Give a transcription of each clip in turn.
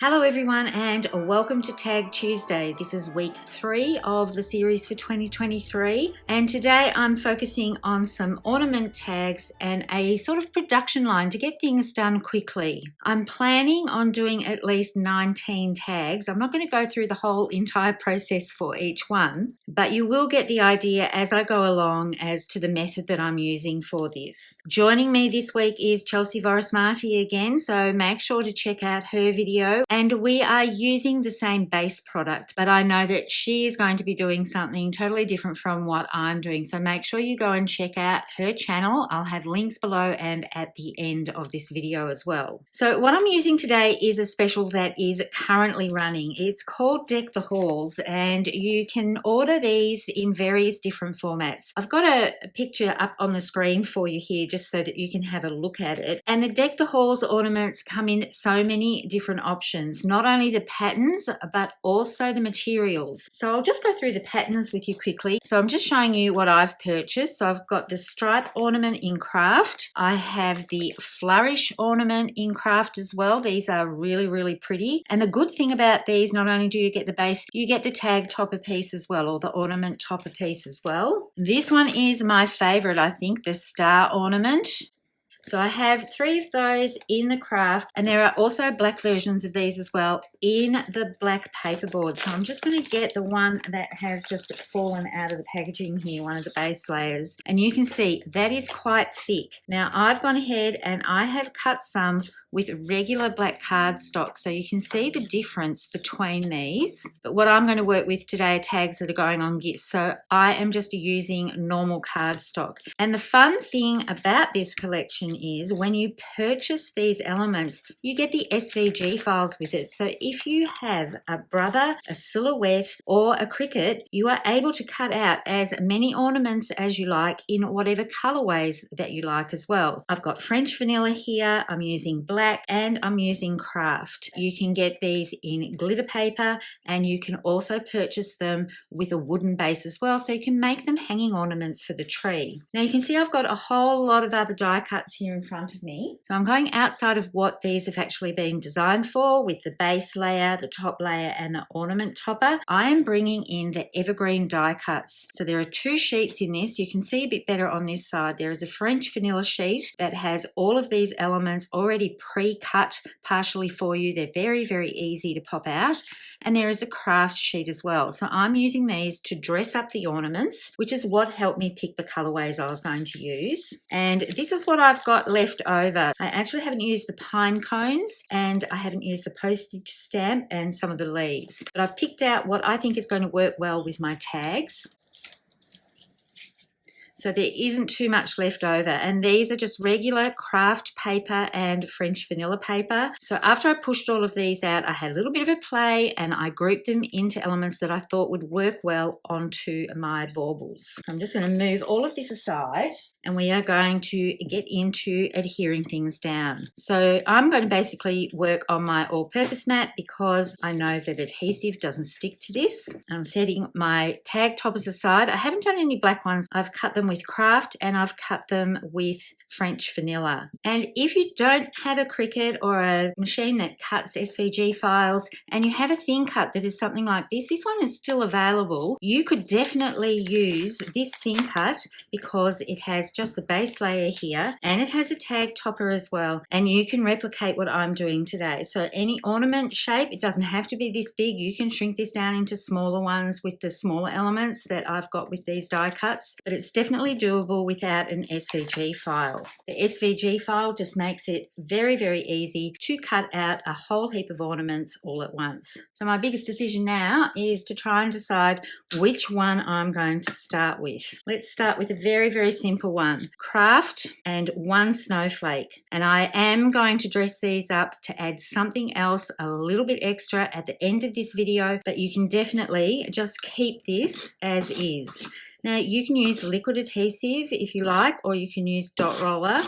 Hello everyone and welcome to Tag Tuesday. This is week 3 of the series for 2023 and today I'm focusing on some ornament tags and a sort of production line to get things done quickly. I'm planning on doing at least 19 tags. I'm not going to go through the whole entire process for each one, but you will get the idea as I go along as to the method that I'm using for this. Joining me this week is Chelsea Vorismati again, so make sure to check out her video. And we are using the same base product, but I know that she is going to be doing something totally different from what I'm doing. So make sure you go and check out her channel. I'll have links below and at the end of this video as well. So what I'm using today is a special that is currently running. It's called Deck the Halls and you can order these in various different formats. I've got a picture up on the screen for you here just so that you can have a look at it. And the Deck the Halls ornaments come in so many different options. Not only the patterns, but also the materials. So I'll just go through the patterns with you quickly. So I'm just showing you what I've purchased. So I've got the stripe ornament in craft. I have the flourish ornament in craft as well. These are really, really pretty. And the good thing about these, not only do you get the base, you get the tag topper piece as well, or the ornament topper piece as well. This one is my favorite, I think, the star ornament. So I have 3 of those in the craft, and there are also black versions of these as well in the black paperboard. So I'm just going to get the one that has just fallen out of the packaging here, one of the base layers. And you can see that is quite thick. Now I've gone ahead and I have cut some with regular black cardstock, so you can see the difference between these. But what I'm going to work with today are tags that are going on gifts, so I am just using normal cardstock. And the fun thing about this collection is when you purchase these elements, you get the SVG files with it. So if you have a brother, a silhouette, or a cricket, you are able to cut out as many ornaments as you like in whatever colorways that you like as well. I've got French vanilla here, I'm using black, and I'm using craft. You can get these in glitter paper and you can also purchase them with a wooden base as well, so you can make them hanging ornaments for the tree. Now you can see I've got a whole lot of other die cuts here in front of me. So I'm going outside of what these have actually been designed for with the base layer, the top layer, and the ornament topper. I am bringing in the evergreen die cuts. So there are 2 sheets in this. You can see a bit better on this side. There is a French vanilla sheet that has all of these elements already pre-cut partially for you. They're very, very easy to pop out. And there is a craft sheet as well. So I'm using these to dress up the ornaments, which is what helped me pick the colorways I was going to use. And this is what I've got left over. I actually haven't used the pine cones and I haven't used the postage stamp and some of the leaves. But I've picked out what I think is going to work well with my tags. So there isn't too much left over, and these are just regular craft paper and French vanilla paper. So after I pushed all of these out, I had a little bit of a play and I grouped them into elements that I thought would work well onto my baubles. I'm just going to move all of this aside and we are going to get into adhering things down. So I'm going to basically work on my all-purpose mat because I know that adhesive doesn't stick to this. I'm setting my tag toppers aside. I haven't done any black ones. I've cut them with craft and I've cut them with French vanilla. And if you don't have a Cricut or a machine that cuts SVG files and you have a thin cut that is something like this one is still available. You could definitely use this thin cut because it has just the base layer here and it has a tag topper as well, and you can replicate what I'm doing today. So any ornament shape, it doesn't have to be this big. You can shrink this down into smaller ones with the smaller elements that I've got with these die cuts, but it's definitely doable without an SVG file. The SVG file just makes it very, very easy to cut out a whole heap of ornaments all at once. So my biggest decision now is to try and decide which one I'm going to start with. Let's start with a very, very simple one. Craft and 1 snowflake. And I am going to dress these up to add something else a little bit extra at the end of this video, but you can definitely just keep this as is. Now you can use liquid adhesive if you like, or you can use dot roller.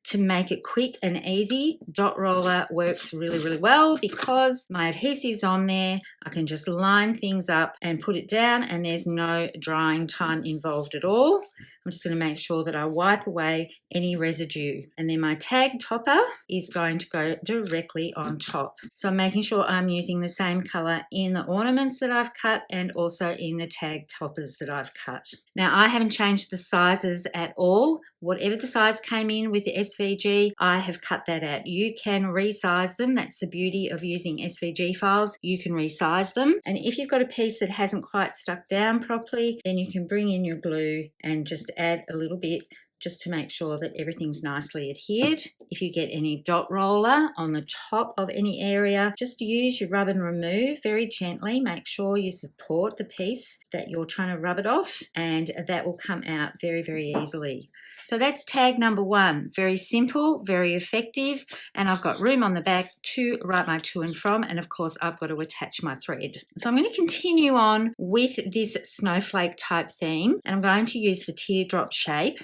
To make it quick and easy, dot roller works really, really well because my adhesive's on there. I can just line things up and put it down, and there's no drying time involved at all. I'm just going to make sure that I wipe away any residue. And then my tag topper is going to go directly on top. So I'm making sure I'm using the same colour in the ornaments that I've cut and also in the tag toppers that I've cut. Now, I haven't changed the sizes at all. Whatever the size came in with the SVG, I have cut that out. You can resize them. That's the beauty of using SVG files. You can resize them. And if you've got a piece that hasn't quite stuck down properly, then you can bring in your glue and just add a little bit just to make sure that everything's nicely adhered. If you get any dot roller on the top of any area, just use your rub and remove very gently. Make sure you support the piece that you're trying to rub it off, and that will come out very, very easily. So that's tag number 1. Very simple, very effective, and I've got room on the back to write my to and from, and of course I've got to attach my thread. So I'm going to continue on with this snowflake type theme, and I'm going to use the teardrop shape.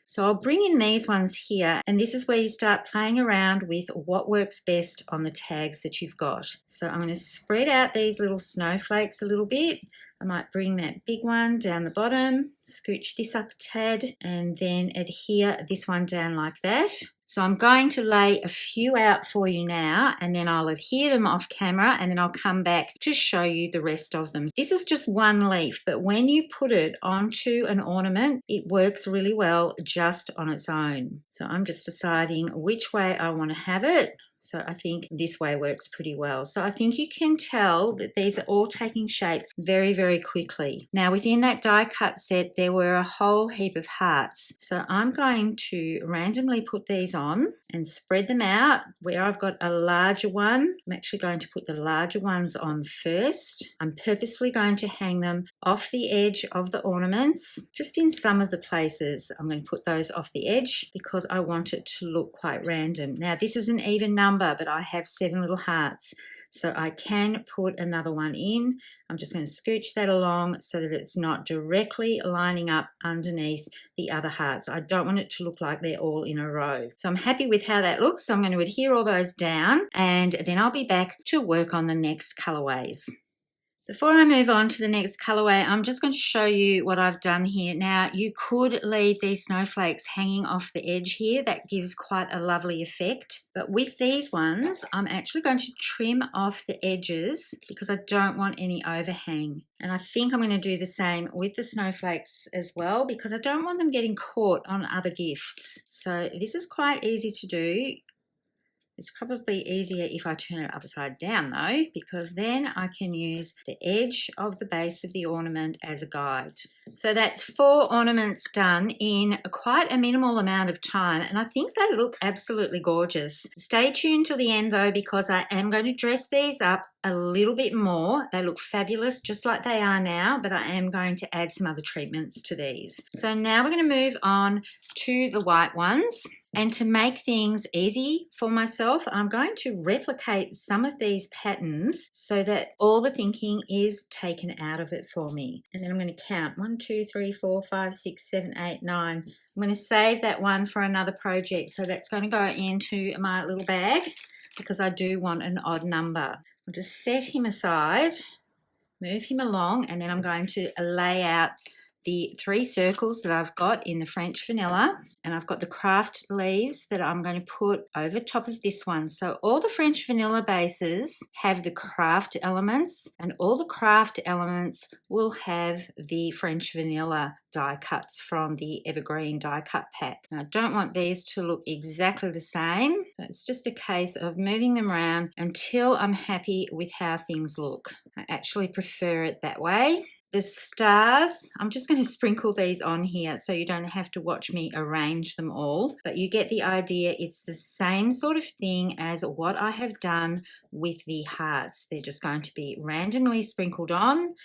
So I'll bring in these ones here, and this is where you start playing around with what works best on the tags that you've got. So I'm going to spread out these little snowflakes a little bit. I might bring that big one down the bottom, scooch this up a tad, and then adhere this one down like that. So I'm going to lay a few out for you now, and then I'll adhere them off camera, and then I'll come back to show you the rest of them. This is just one leaf, but when you put it onto an ornament, it works really well just on its own. So I'm just deciding which way I want to have it. So I think this way works pretty well. So I think you can tell that these are all taking shape very, very quickly. Now within that die cut set, there were a whole heap of hearts. So I'm going to randomly put these on and spread them out. Where I've got a larger one, I'm actually going to put the larger ones on first. I'm purposefully going to hang them off the edge of the ornaments. Just in some of the places, I'm going to put those off the edge because I want it to look quite random. Now this is an even number, but I have 7 little hearts, so I can put another one in. I'm just going to scooch that along so that it's not directly lining up underneath the other hearts. I don't want it to look like they're all in a row. So I'm happy with how that looks, so I'm going to adhere all those down, and then I'll be back to work on the next colorways. Before I move on to the next colorway, I'm just going to show you what I've done here. Now, you could leave these snowflakes hanging off the edge here. That gives quite a lovely effect. But with these ones, I'm actually going to trim off the edges because I don't want any overhang. And I think I'm going to do the same with the snowflakes as well because I don't want them getting caught on other gifts. So this is quite easy to do. It's probably easier if I turn it upside down though, because then I can use the edge of the base of the ornament as a guide. So that's 4 ornaments done in quite a minimal amount of time, and I think they look absolutely gorgeous. Stay tuned till the end though, because I am going to dress these up a little bit more. They look fabulous just like they are now, but I am going to add some other treatments to these. So now we're going to move on to the white ones. And to make things easy for myself, I'm going to replicate some of these patterns so that all the thinking is taken out of it for me. And then I'm going to count 1, 2, 3, 4, 5, 6, 7, 8, 9. I'm going to save that one for another project. So that's going to go into my little bag because I do want an odd number. I'll just set him aside, move him along, and then I'm going to lay out the 3 circles that I've got in the French vanilla, and I've got the craft leaves that I'm going to put over top of this one. So all the French vanilla bases have the craft elements, and all the craft elements will have the French vanilla die cuts from the Evergreen die cut pack. Now, I don't want these to look exactly the same, so it's just a case of moving them around until I'm happy with how things look. I actually prefer it that way. The stars, I'm just going to sprinkle these on here so you don't have to watch me arrange them all, but you get the idea. It's the same sort of thing as what I have done with the hearts. They're just going to be randomly sprinkled on.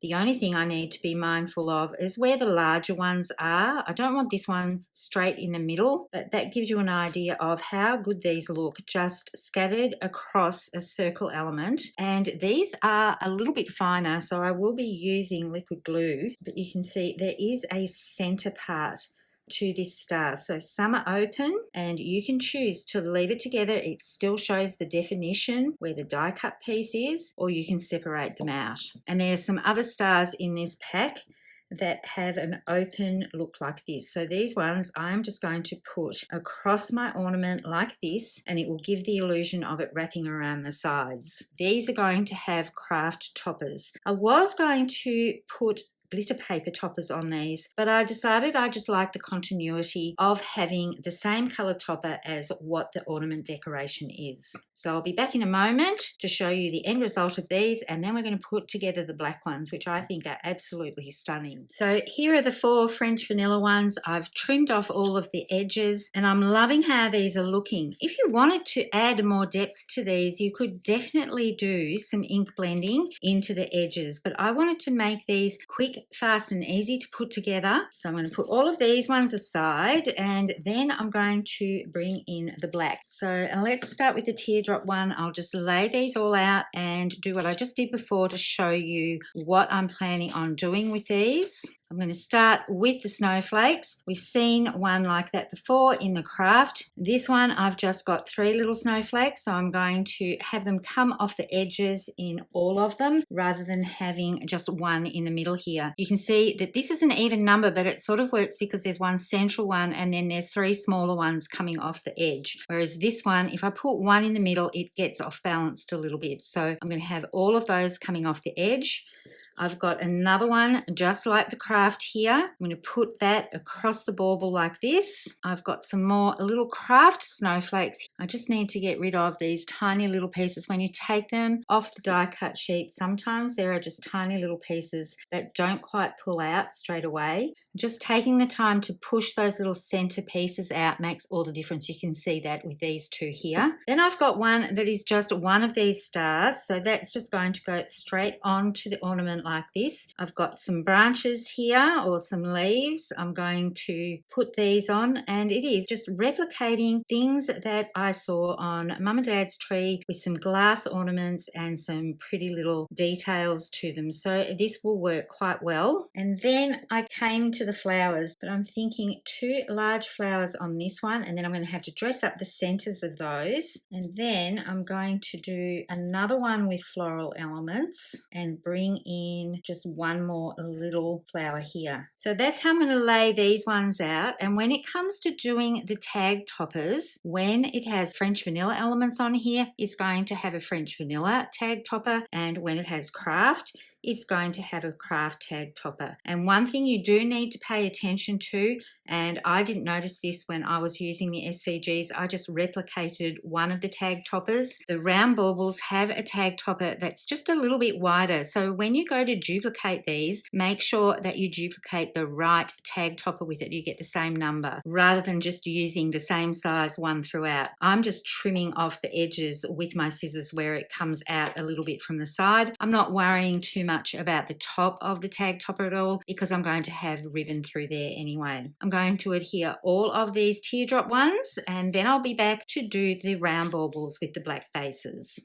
The only thing I need to be mindful of is where the larger ones are. I don't want this one straight in the middle, but that gives you an idea of how good these look, just scattered across a circle element. And these are a little bit finer, so I will be using liquid glue, but you can see there is a center part to this star. So some are open and you can choose to leave it together. It still shows the definition where the die cut piece is, or you can separate them out. And there's some other stars in this pack that have an open look like this. So these ones I'm just going to put across my ornament like this, and it will give the illusion of it wrapping around the sides. These are going to have craft toppers. I was going to put glitter paper toppers on these, but I decided I just like the continuity of having the same color topper as what the ornament decoration is. So I'll be back in a moment to show you the end result of these, and then we're going to put together the black ones, which I think are absolutely stunning. So here are the 4 French vanilla ones. I've trimmed off all of the edges and I'm loving how these are looking. If you wanted to add more depth to these, you could definitely do some ink blending into the edges, but I wanted to make these quick, fast and easy to put together. So I'm going to put all of these ones aside, and then I'm going to bring in the black. So let's start with the teardrop one. I'll just lay these all out and do what I just did before to show you what I'm planning on doing with these. I'm going to start with the snowflakes. We've seen one like that before in the craft. This one I've just got 3 little snowflakes, so I'm going to have them come off the edges in all of them rather than having just one in the middle here. You can see that this is an even number, but it sort of works because there's one central one and then there's 3 smaller ones coming off the edge. Whereas this one, if I put one in the middle, it gets off balanced a little bit. So I'm going to have all of those coming off the edge. I've got another one just like the craft here. I'm going to put that across the bauble like this. I've got some more little craft snowflakes. I just need to get rid of these tiny little pieces. When you take them off the die cut sheet, sometimes there are just tiny little pieces that don't quite pull out straight away. Just taking the time to push those little center pieces out makes all the difference. You can see that with these 2 here. Then I've got one that is just one of these stars. So that's just going to go straight onto the ornament like this. I've got some branches here or some leaves. I'm going to put these on, and it is just replicating things that I saw on Mum and Dad's tree with some glass ornaments and some pretty little details to them. So this will work quite well. And then I came to the flowers, but I'm thinking 2 large flowers on this one, and then I'm going to have to dress up the centers of those. And then I'm going to do another one with floral elements and bring in just one more little flower here. So that's how I'm going to lay these ones out. And when it comes to doing the tag toppers, when it has French vanilla elements on here, it's going to have a French vanilla tag topper, and when it has craft, it's going to have a craft tag topper. And one thing you do need to pay attention to, and I didn't notice this when I was using the SVGs, I just replicated one of the tag toppers. The round baubles have a tag topper that's just a little bit wider. So when you go to duplicate these, make sure that you duplicate the right tag topper with it. You get the same number rather than just using the same size one throughout. I'm just trimming off the edges with my scissors where it comes out a little bit from the side. I'm not worrying too much about the top of the tag topper at all because I'm going to have ribbon through there anyway. I'm going to adhere all of these teardrop ones, and then I'll be back to do the round baubles with the black faces.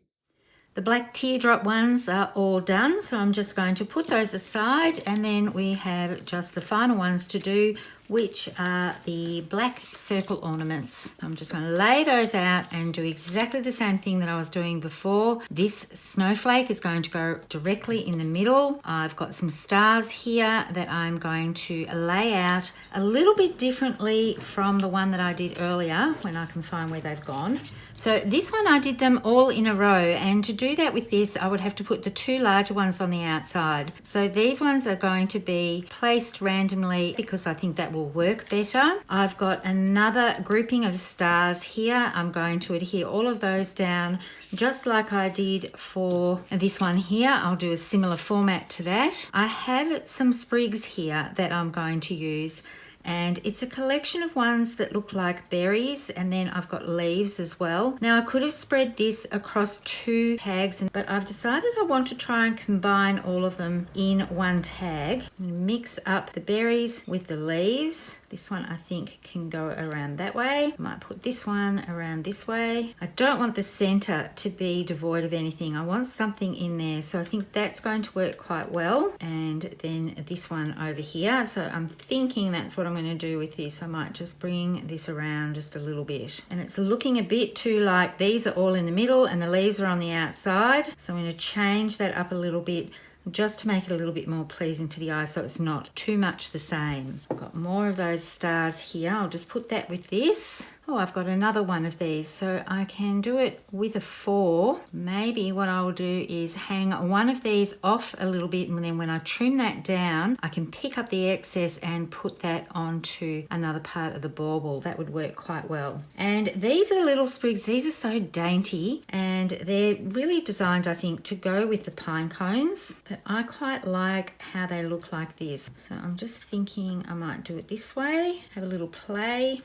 The black teardrop ones are all done, so I'm just going to put those aside, and then we have just the final ones to do, which are the black circle ornaments. I'm just going to lay those out and do exactly the same thing that I was doing before. This snowflake is going to go directly in the middle. I've got some stars here that I'm going to lay out a little bit differently from the one that I did earlier when I can find where they've gone. So this one I did them all in a row, and to do that with this I would have to put the 2 larger ones on the outside. So these ones are going to be placed randomly because I think that will work better. I've got another grouping of stars here. I'm going to adhere all of those down just like I did for this one here. I'll do a similar format to that. I have some sprigs here that I'm going to use, and it's a collection of ones that look like berries, and then I've got leaves as well. Now I could have spread this across 2 tags, but I've decided I want to try and combine all of them in one tag. Mix up the berries with the leaves. This one I think can go around that way. I might put this one around this way. I don't want the center to be devoid of anything. I want something in there. So I think that's going to work quite well. And then this one over here. So I'm thinking that's what I'm going to do with this. I might just bring this around just a little bit. And it's looking a bit too like these are all in the middle and the leaves are on the outside. So I'm going to change that up a little bit, just to make it a little bit more pleasing to the eye so it's not too much the same. I've got more of those stars here. I'll just put that with this. Oh, I've got another one of these, so I can do it with a 4. Maybe what I'll do is hang one of these off a little bit, and then when I trim that down, I can pick up the excess and put that onto another part of the bauble. That would work quite well. And these are little sprigs. These are so dainty, and they're really designed, I think, to go with the pine cones, but I quite like how they look like this. So I'm just thinking I might do it this way, have a little play.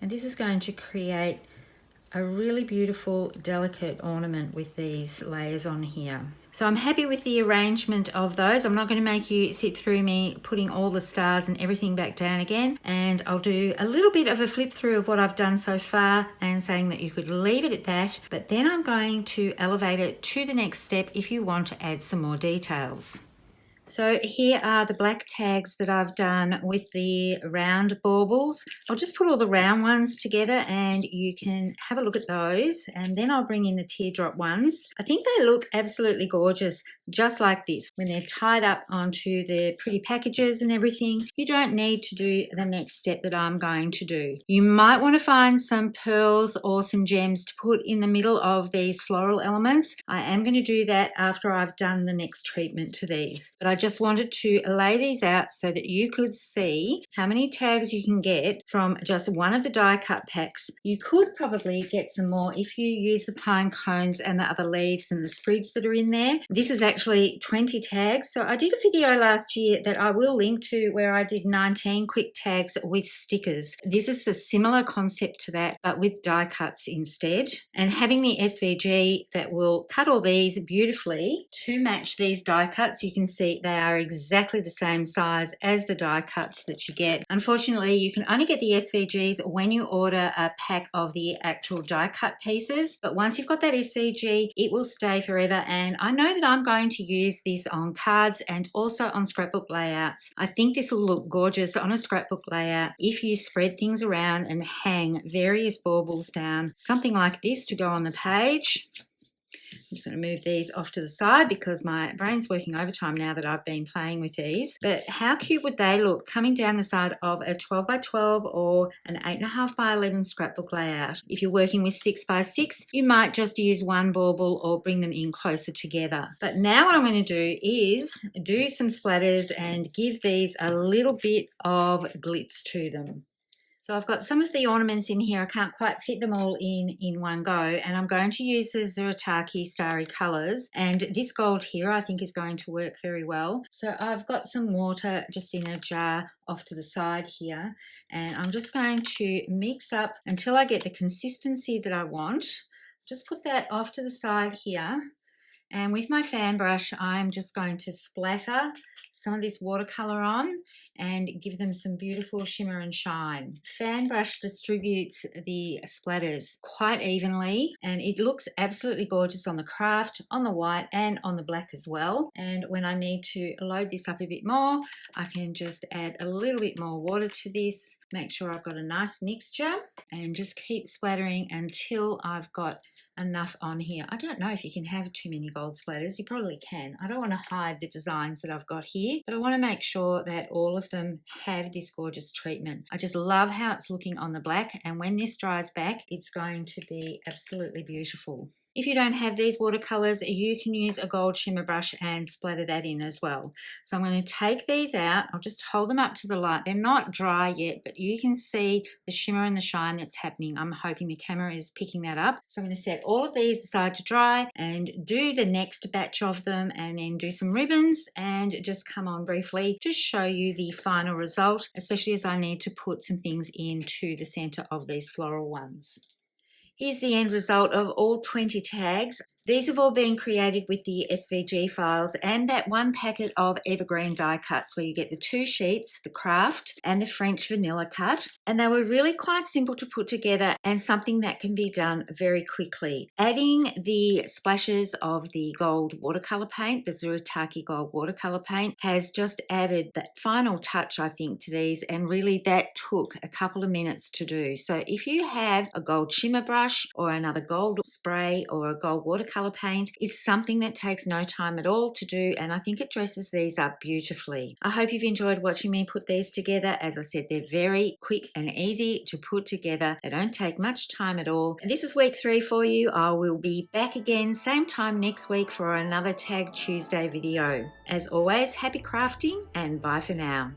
And this is going to create a really beautiful, delicate ornament with these layers on here. So I'm happy with the arrangement of those. I'm not going to make you sit through me putting all the stars and everything back down again. And I'll do a little bit of a flip through of what I've done so far and saying that you could leave it at that. But then I'm going to elevate it to the next step if you want to add some more details. So here are the black tags that I've done with the round baubles. I'll just put all the round ones together and you can have a look at those, and then I'll bring in the teardrop ones. I think they look absolutely gorgeous just like this when they're tied up onto the pretty packages and everything. You don't need to do the next step that I'm going to do. You might want to find some pearls or some gems to put in the middle of these floral elements. I am going to do that after I've done the next treatment to these, but I just wanted to lay these out so that you could see how many tags you can get from just one of the die cut packs. You could probably get some more if you use the pine cones and the other leaves and the sprigs that are in there. This is actually 20 tags. So I did a video last year that I will link to where I did 19 quick tags with stickers. This is a similar concept to that, but with die cuts instead. And having the SVG that will cut all these beautifully to match these die cuts, you can see they are exactly the same size as the die cuts that you get. Unfortunately, you can only get the SVGs when you order a pack of the actual die cut pieces, but once you've got that SVG, it will stay forever. And I know that I'm going to use this on cards and also on scrapbook layouts. I think this will look gorgeous on a scrapbook layout if you spread things around and hang various baubles down, something like this to go on the page. I'm just going to move these off to the side because my brain's working overtime now that I've been playing with these. But how cute would they look coming down the side of a 12 by 12 or an 8.5 by 11 scrapbook layout? If you're working with 6 by 6, you might just use one bauble or bring them in closer together. But now what I'm going to do is do some splatters and give these a little bit of glitz to them. So I've got some of the ornaments in here. I can't quite fit them all in one go, and I'm going to use the Zurataki Starry Colours, and this gold here I think is going to work very well. So I've got some water just in a jar off to the side here, and I'm just going to mix up until I get the consistency that I want. Just put that off to the side here. And with my fan brush, I'm just going to splatter some of this watercolor on and give them some beautiful shimmer and shine. Fan brush distributes the splatters quite evenly, and it looks absolutely gorgeous on the craft, on the white and on the black as well. And when I need to load this up a bit more, I can just add a little bit more water to this, make sure I've got a nice mixture, and just keep splattering until I've got enough on here. I don't know if you can have too many gold splatters. You probably can. I don't want to hide the designs that I've got here, but I want to make sure that all of them have this gorgeous treatment. I just love how it's looking on the black, and when this dries back, it's going to be absolutely beautiful. If you don't have these watercolors, you can use a gold shimmer brush and splatter that in as well. So I'm going to take these out. I'll just hold them up to the light. They're not dry yet, but you can see the shimmer and the shine that's happening. I'm hoping the camera is picking that up. So I'm going to set all of these aside to dry and do the next batch of them, and then do some ribbons and just come on briefly to show you the final result, especially as I need to put some things into the center of these floral ones. Here's the end result of all 20 tags. These have all been created with the SVG files and that one packet of evergreen die cuts where you get the 2 sheets, the craft and the French vanilla cut. And they were really quite simple to put together and something that can be done very quickly. Adding the splashes of the gold watercolor paint, the Zurataki gold watercolor paint, has just added that final touch, I think, to these, and really that took a couple of minutes to do. So if you have a gold shimmer brush or another gold spray or a gold watercolor paint, it's something that takes no time at all to do, and I think it dresses these up beautifully. I hope you've enjoyed watching me put these together. As I said, they're very quick and easy to put together. They don't take much time at all. And this is week 3 for you. I will be back again same time next week for another Tag Tuesday video. As always, happy crafting and bye for now.